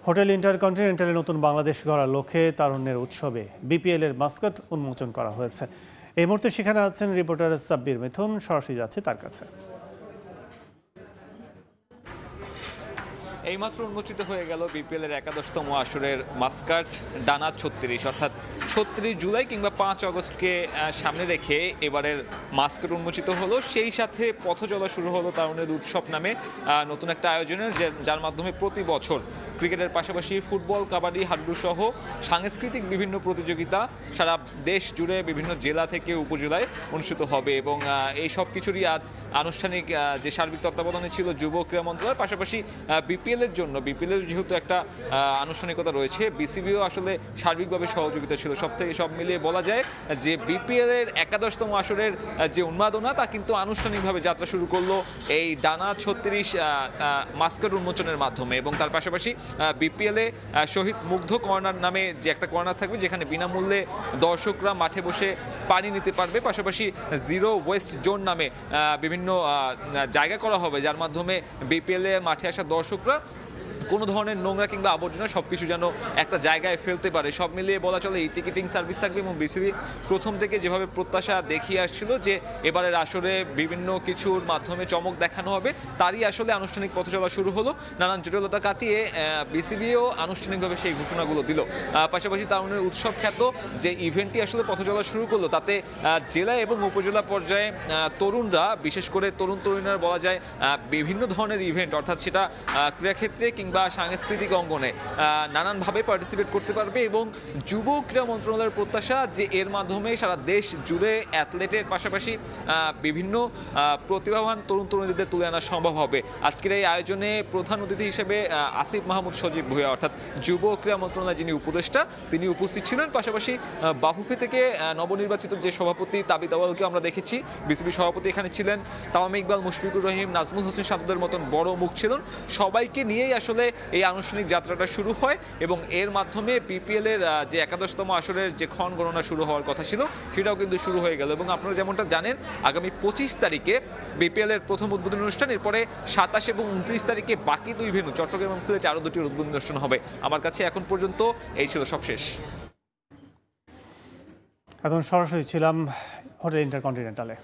Hotel ইন্টারকন্টিনেন্টালে নতুন বাংলাদেশ গড়ার লক্ষ্যে তারুণ্যের উৎসবে বিপিএল এর মাস্কট উন্মোচন করা হয়েছে। এই মুহূর্তে সেখানে আছেন রিপোর্টার সাব্বির মিথুন, সরাসরি যাচ্ছে তার কাছে। এইমাত্র উন্মোচিত হয়ে গেল বিপিএল এর ১১তম আসরের মাস্কট ডানা ৩৬, অর্থাৎ ৩৬ জুলাই কিংবা ৫ আগস্টকে সামনে রেখে এবারের মাস্কট উন্মোচিত হলো। সেই সাথে পথ চলা শুরু হলো তারুণ্যের উৎসব নামে নতুন একটা আয়োজনের, যার মাধ্যমে প্রতি বছর ক্রিকেটের পাশাপাশি ফুটবল, কাবাডি, হাডুডু সহ সাংস্কৃতিক বিভিন্ন প্রতিযোগিতা সারা দেশ জুড়ে বিভিন্ন জেলা থেকে উপজেলায় অনুষ্ঠিত হবে। এবং এই সব কিছুরই আজ আনুষ্ঠানিক যে সার্বিক তত্ত্বাবধানে ছিল যুব ক্রীড়া মন্ত্রণালয়, পাশাপাশি বিপিএলের জন্য বিপিএলের যেহেতু একটা আনুষ্ঠানিকতা রয়েছে, বিসিবিও আসলে সার্বিকভাবে সহযোগিতা ছিল। সব মিলিয়ে বলা যায় যে বিপিএল এর ১১তম আসরের যে উন্মাদনা তা কিন্তু আনুষ্ঠানিকভাবে যাত্রা শুরু করলো এই ডানা ৩৬ মাস্কট উন্মোচনের মাধ্যমে। এবং তার পাশাপাশি বিপিএলে শহীদ মুগ্ধ কর্নার নামে যে একটা কর্নার থাকবে, যেখানে বিনামূল্যে দর্শকরা মাঠে বসে পানি নিতে পারবে। পাশাপাশি জিরো ওয়েস্ট জোন নামে বিভিন্ন জায়গা করা হবে, যার মাধ্যমে বিপিএলে মাঠে আসা দর্শকরা কোনো ধরনের নোংরা কিংবা আবর্জনা সবকিছু যেন একটা জায়গায় ফেলতে পারে। সব মিলিয়ে বলা চলে এই টিকিটিং সার্ভিস থাকবে। এবং বিসিবি প্রথম থেকে যেভাবে প্রত্যাশা দেখিয়ে আসছিল যে এবারের আসরে বিভিন্ন কিছুর মাধ্যমে চমক দেখানো হবে, তারই আসলে আনুষ্ঠানিক পথ চলা শুরু হলো। নানান জটিলতা কাটিয়ে বিসিবিও আনুষ্ঠানিকভাবে সেই ঘোষণাগুলো দিল। পাশাপাশি তারুণ্যের উৎসব খ্যাত যে ইভেন্টটি আসলে পথ চলা শুরু করলো, তাতে জেলা এবং উপজেলা পর্যায়ে তরুণরা, বিশেষ করে তরুণরা বলা যায় বিভিন্ন ধরনের ইভেন্ট, অর্থাৎ সেটা ক্রীড়াক্ষেত্রে কিংবা সাংস্কৃতিক অঙ্গনে নানানভাবে পার্টিসিপেট করতে পারবে। এবং যুব ক্রীড়া মন্ত্রণালয়ের প্রত্যাশা যে এর মাধ্যমে সারা দেশ জুড়ে অ্যাথলেটের পাশাপাশি বিভিন্ন প্রতিভাবান তরুণীদের তুলে আনা সম্ভব হবে। আজকের এই আয়োজনে প্রধান অতিথি হিসেবে আসিফ মাহমুদ সজীব ভূঁইয়া, অর্থাৎ যুব ক্রীড়া মন্ত্রণালয়ের যিনি উপদেষ্টা, তিনি উপস্থিত ছিলেন। পাশাপাশি বাফুফে থেকে নবনির্বাচিত যে সভাপতি তাবিদ আউয়ালকেও আমরা দেখেছি। বিসিবি সভাপতি এখানে ছিলেন, তাওয়াম ইকবাল, মুশফিকুর রহিম, নাজমুল হোসেন সাদুদের মতন বড় মুখ ছিলেন। সবাইকে নিয়েই আসলে এই আনুষ্ঠানিক যাত্রাটা শুরু হয়। এবং এর মাধ্যমে বিপিএল এর যে ১১তম আসরের যে ক্ষণ গণনা শুরু হওয়ার কথা ছিল, সেটাও কিন্তু শুরু হয়ে গেল। এবং আপনারা যেমনটা জানেন, আগামী ২৫ তারিখে বিপিএল এর প্রথম উদ্বোধনী অনুষ্ঠান, এরপরে ২৭ এবং ২৯ তারিখে বাকি দুই ভেন্যু চট্টগ্রাম এবং সিলেটে আরও দুটি উদ্বোধনী অনুষ্ঠান হবে। আমার কাছে এখন পর্যন্ত এই ছিল সবশেষ। এখন সরাসরি ছিলাম হোটেল ইন্টারকন্টিনেন্টালে।